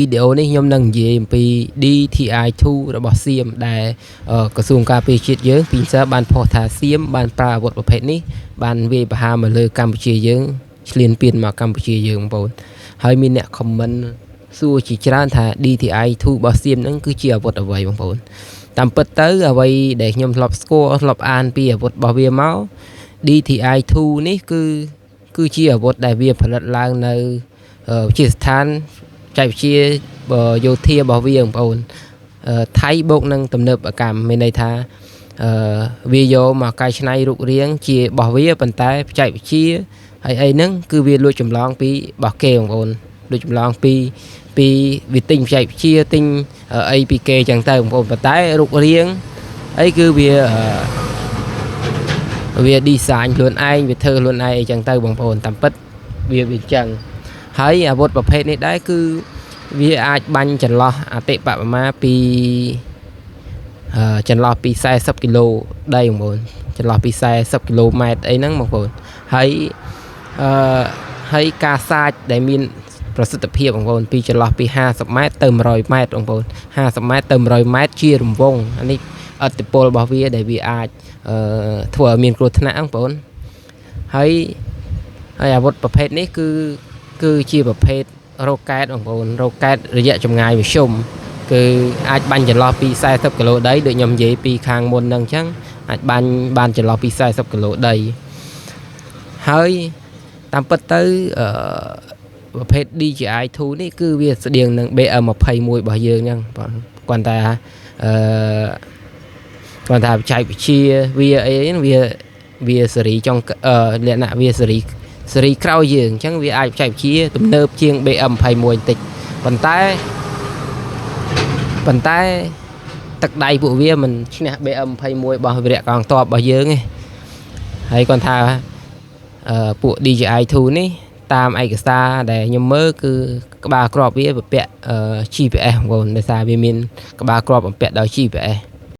វីដេអូនេះខ្ញុំនឹងនិយាយអំពី DTI2 របស់សៀមដែលក្រសួងការពារជាតិយើងពីសិនបានផុសថាសៀមបានប្រើអាវុធប្រភេទនេះបានវាយប្រហារមកលើកម្ពុជាយើងឈ្លានពានមកកម្ពុជាយើងបងប្អូនហើយមានអ្នកខមមិនសួរជាច្រើនថា DTI2 របស់សៀមហ្នឹងគឺជាអាវុធអ្វីបងប្អូនតាមពិតទៅអ្វីដែលខ្ញុំធ្លាប់ស្គាល់ធ្លាប់អានពីអាវុធរបស់វាមក DTI2 នេះគឺជាអាវុធដែលវាផលិតឡើងនៅវិទ្យាស្ថានចែកវិទ្យាយោធារបស់វាបងប្អូនថៃបូកនឹងទំនើបកម្មមានន័យថាវាយកមកកែច្នៃរូបរាងជារបស់វាប៉ុន្តែបច្ចេកវិទ្យាហើយអីហ្នឹងគឺវាលួចចម្លងពីរបស់គេបងប្អូនលួចចម្លងពីវាទិញបច្ចេកវិទ្យាទិញអីពីគេចឹងទៅបងប្អូនប៉ុន្តែរូបរាងអីគឺវា design ខ្លួនឯងវាធ្វើខ្លួនឯងអីចឹងទៅបងប្អូនតាមពិតវាអញ្ចឹងហើយអាវុធប្រភេទនេះដែរគឺវាអាចបាញ់ចន្លោះអតិបរមាពីចន្លោះពី40គីឡូដីបងប្អូនចន្លោះពី40គីឡូម៉ែត្រអីហ្នឹងបងប្អូនហើយការសាចដែលមានប្រសិទ្ធភាពបងប្អូនពីចន្លោះពី50ម៉ែត្រទៅ100ម៉ែត្របងប្អូន50ម៉ែត្រទៅ100ម៉ែត្រជារង្វង់អានេះឥទ្ធិពលរបស់វាដែលវាអាចធ្វើឲ្យមានគ្រោះថ្នាក់បងប្អូនហើយអាវុធប្រភេទនេះគឺជាប្រភេទរ៉ុកកែតបងប្អូនរ៉ុកកែតរយៈចម្ងាយមធ្យមគឺអាចបាញ់ចន្លោះពី40គីឡូដីដូចខ្ញុំនិយាយពីខាងមុនហ្នឹងអញ្ចឹងអាចបាញ់បានចន្លោះពី40គីឡូដីហើយតាមពិតទៅប្រភេទ DJI2 នេះគឺវាស្តៀងនឹង BM21 របស់យើងអញ្ចឹងគាត់ថាបច្ចេកវិទ្យាវាអីវាសេរីចុងលក្ខណៈវាសេរីក្រោយយើងអញ្ចឹងវាអាចបច្ចេកវិទ្យាទំនើបជាង BM21 បន្តិចប៉ុន្តែទឹកដៃពួកវាមិនឈ្នះ BM21 របស់វីរៈកងទ័ពរបស់យើងទេហើយគាត់ថាពួក DJI2 នេះតាមឯកសារដែលខ្ញុំមើលគឺក្បាលគ្រាប់វាបំពាក់GPS បងប្អូនដោយសារវាមានក្បាលគ្រាប់បំពាក់ដោយ GPS